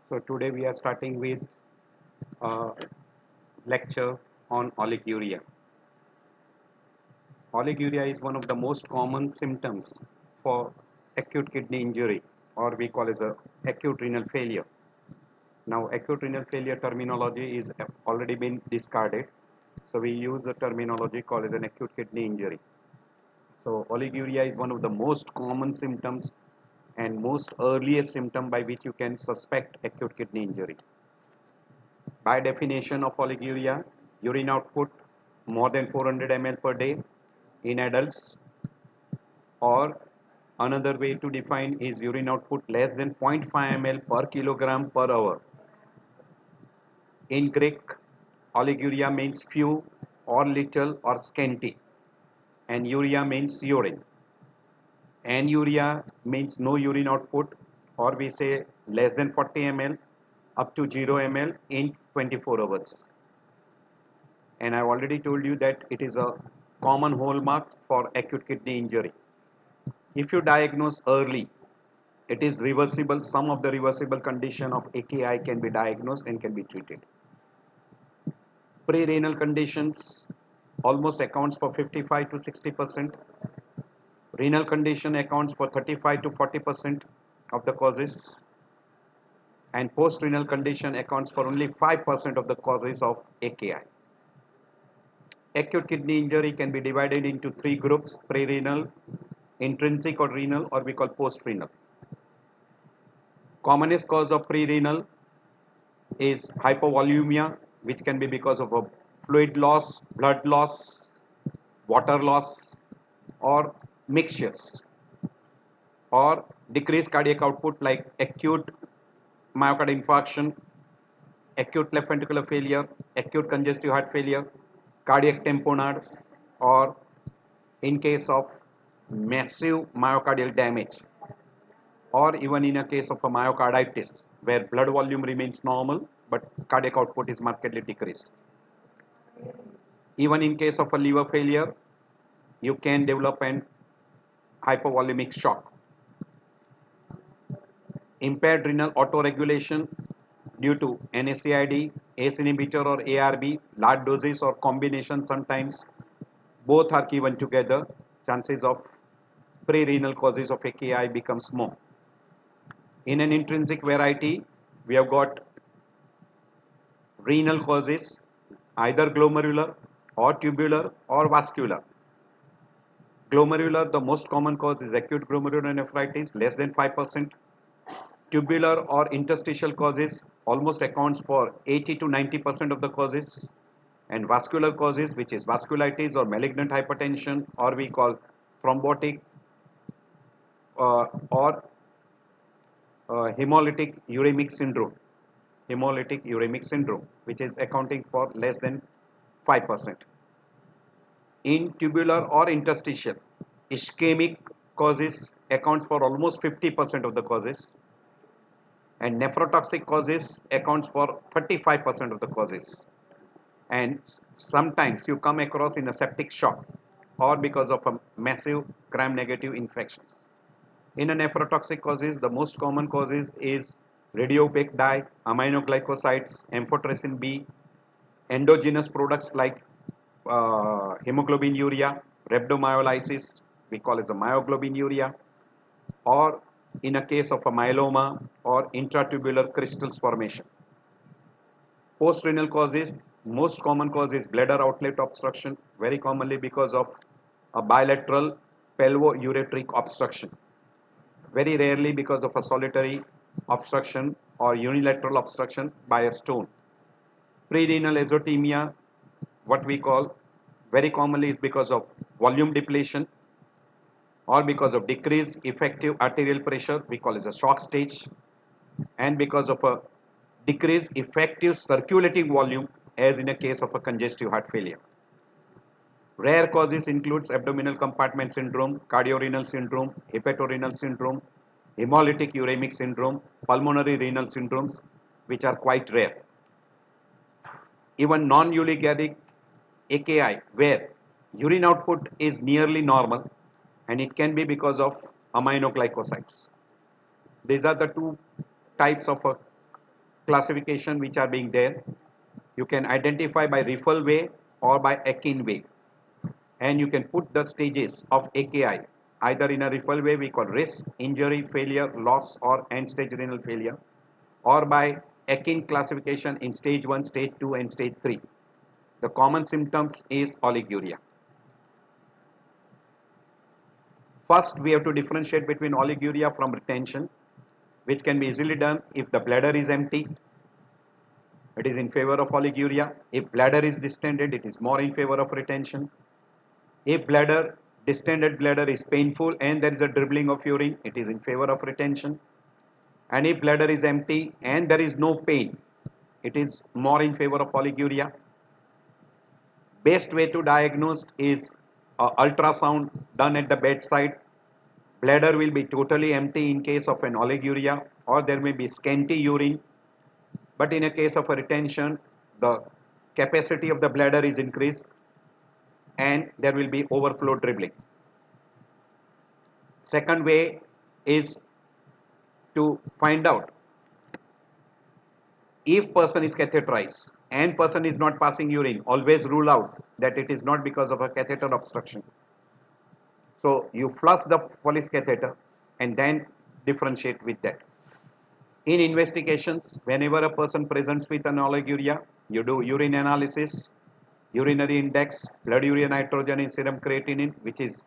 So today we are starting with a lecture on oliguria. Oliguria is one of the most common symptoms for acute kidney injury, or we call as a acute renal failure. Now acute renal failure terminology is already been discarded. So we use the terminology called as an acute kidney injury. So oliguria is one of the most common symptoms and most earliest symptom by which you can suspect acute kidney injury. By definition of oliguria, urine output more than 400 ml per day in adults, or another way to define is urine output less than 0.5 ml per kilogram per hour. In Greek, oliguria means few or little or scanty, and urea means urine. Anuria means no urine output, or we say less than 40 ml up to 0 ml in 24 hours. And I've already told you that it is a common hallmark for acute kidney injury. If you diagnose early, it is reversible. Some of the reversible condition of AKI can be diagnosed and can be treated. Pre-renal conditions almost accounts for 55 to 60%. Renal condition accounts for 35 to 40% of the causes, and post-renal condition accounts for only 5% of the causes of AKI. Acute kidney injury can be divided into three groups: pre-renal, intrinsic or renal, or we call post-renal. Commonest cause of pre-renal is hypovolemia, which can be because of a fluid loss, blood loss, water loss, or mixtures, or decreased cardiac output like acute myocardial infarction, acute left ventricular failure, acute congestive heart failure, cardiac tamponade, or in case of massive myocardial damage, or even in a case of a myocarditis where blood volume remains normal but cardiac output is markedly decreased. Even in case of a liver failure, you can develop an hypovolemic shock. Impaired renal autoregulation due to NSAID, ACE inhibitor or ARB, large doses or combination sometimes, both are given together, chances of pre-renal causes of AKI becomes more. In an intrinsic variety, we have got renal causes, either glomerular or tubular or vascular. Glomerular, the most common cause is acute glomerulonephritis, less than 5%. Tubular or interstitial causes almost accounts for 80 to 90% of the causes. And vascular causes, which is vasculitis or malignant hypertension, or we call thrombotic or hemolytic uremic syndrome, which is accounting for less than 5%. In tubular or interstitial, ischemic causes accounts for almost 50% of the causes, and nephrotoxic causes accounts for 35% of the causes. And sometimes you come across in a septic shock or because of a massive gram-negative infections. In a nephrotoxic causes, the most common causes is radiopaque dye, aminoglycosides, amphotericin B, endogenous products like hemoglobin urea, rhabdomyolysis, we call it a myoglobinuria, or in a case of a myeloma or intratubular crystals formation. Post-renal causes, most common cause is bladder outlet obstruction, very commonly because of a bilateral pelvo-ureteric obstruction, very rarely because of a solitary obstruction or unilateral obstruction by a stone. Pre-renal azotemia, what we call, very commonly is because of volume depletion or because of decreased effective arterial pressure, we call it a shock stage, and because of a decreased effective circulating volume, as in a case of a congestive heart failure. Rare causes includes abdominal compartment syndrome, cardiorenal syndrome, hepatorenal syndrome, hemolytic uremic syndrome, pulmonary renal syndromes, which are quite rare. Even non-oliguric AKI, where urine output is nearly normal, and it can be because of aminoglycosides. These are the two types of classification which are being there. You can identify by Riffel way or by Akin way, and you can put the stages of AKI either in a Riffel way we call risk, injury, failure, loss or end stage renal failure, or by Akin classification in stage 1, stage 2 and stage 3. The common symptoms is oliguria. First, we have to differentiate between oliguria from retention, which can be easily done if the bladder is empty. It is in favor of oliguria. If bladder is distended, it is more in favor of retention. If distended bladder is painful and there is a dribbling of urine, it is in favor of retention. And if bladder is empty and there is no pain, it is more in favor of oliguria. Best way to diagnose is ultrasound done at the bedside. Bladder will be totally empty in case of an oliguria, or there may be scanty urine. But in a case of a retention, the capacity of the bladder is increased and there will be overflow dribbling. Second way is to find out if person is catheterized and person is not passing urine, always rule out that it is not because of a catheter obstruction. So you flush the Foley's catheter and then differentiate with that. In investigations, whenever a person presents with an oliguria, you do urine analysis, urinary index, blood urea nitrogen and serum creatinine, which is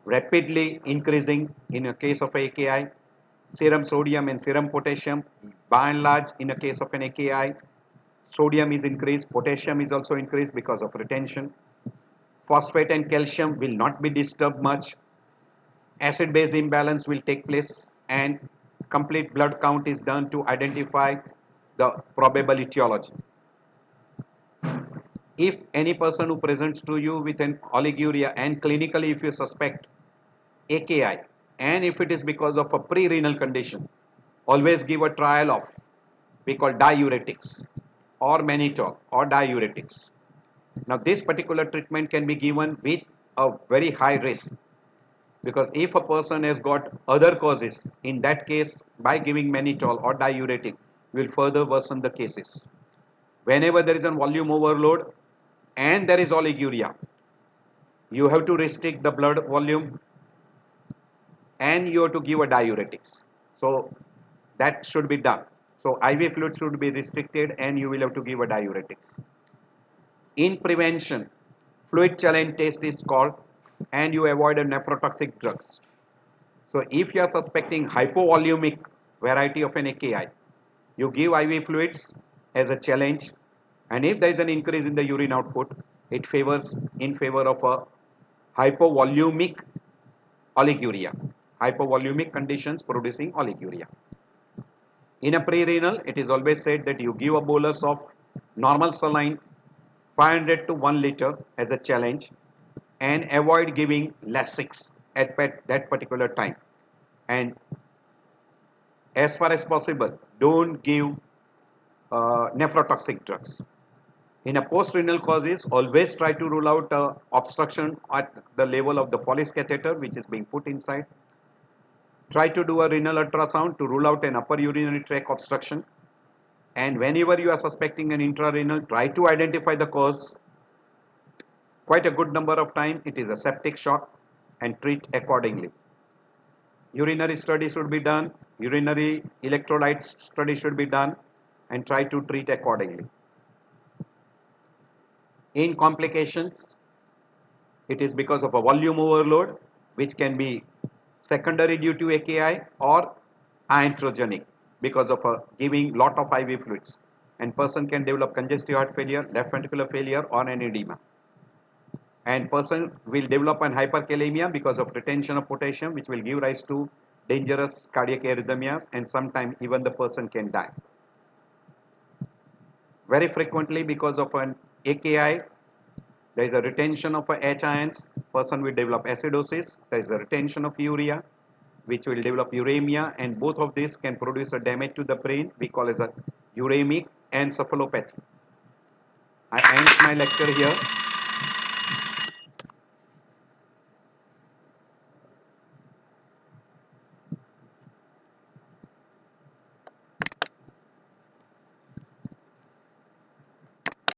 rapidly increasing in a case of AKI, serum sodium and serum potassium. By and large, in a case of an AKI, sodium is increased, potassium is also increased because of retention. Phosphate and calcium will not be disturbed much. Acid base imbalance will take place and complete blood count is done to identify the probable etiology. If any person who presents to you with an oliguria and clinically if you suspect AKI and if it is because of a pre-renal condition, always give a trial of we call diuretics or mannitol or diuretics. Now this particular treatment can be given with a very high risk, because if a person has got other causes, in that case by giving mannitol or diuretic will further worsen the cases. Whenever there is a volume overload and there is oliguria, you have to restrict the blood volume and you have to give a diuretics. So that should be done. So IV fluid should be restricted and you will have to give a diuretics. In prevention, fluid challenge test is called and you avoid a nephrotoxic drugs. So if you are suspecting hypovolumic variety of an AKI, you give IV fluids as a challenge, and if there is an increase in the urine output, it favors in favor of a hypovolumic oliguria, hypovolumic conditions producing oliguria. In a pre-renal, it is always said that you give a bolus of normal saline 500 to 1 liter as a challenge and avoid giving Lasix at that particular time. And as far as possible, don't give nephrotoxic drugs. In a post-renal causes, always try to rule out obstruction at the level of the Foley's catheter which is being put inside. Try to do a renal ultrasound to rule out an upper urinary tract obstruction. And whenever you are suspecting an intrarenal, try to identify the cause. Quite a good number of time it is a septic shock and treat accordingly. Urinary study should be done, urinary electrolytes study should be done and try to treat accordingly. In complications, it is because of a volume overload which can be secondary due to AKI or iatrogenic because of giving lot of IV fluids, and person can develop congestive heart failure, left ventricular failure or an edema, and person will develop an hyperkalemia because of retention of potassium which will give rise to dangerous cardiac arrhythmias, and sometimes even the person can die. Very frequently because of an AKI, there is a retention of H ions, person will develop acidosis, there is a retention of urea which will develop uremia, and both of these can produce a damage to the brain we call as a uremic encephalopathy. I end my lecture here.